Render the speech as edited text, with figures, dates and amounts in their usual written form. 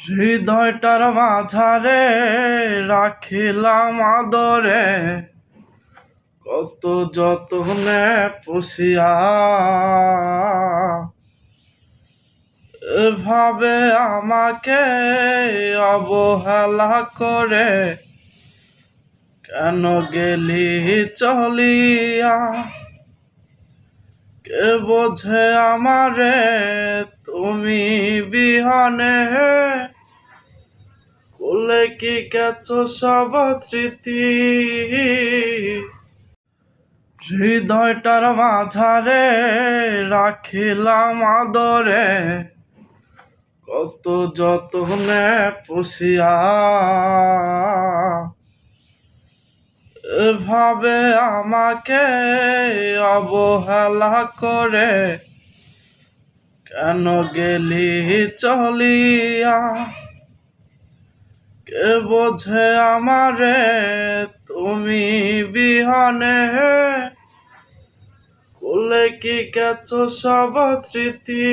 হৃদয়টার মাঝারে রাখিলাম আদরে, কত যতনে পুষিয়া। এভাবে আমাকে অবহেলা করে কেন গেলি চলিয়া। কে বোঝে আমারে তুমি বিহনে, ভুলে কি গেছো সব স্মৃতি। হৃদয়টার মাঝারে রাখিলাম আদরে, কত যতনে পুষিয়া। এভাবে আমাকে অবহেলা করে কেন গেলি চলিয়া। কে বোঝে আমারে তুমি বিহনে, ভুলে কি গেছো সব স্মৃতি।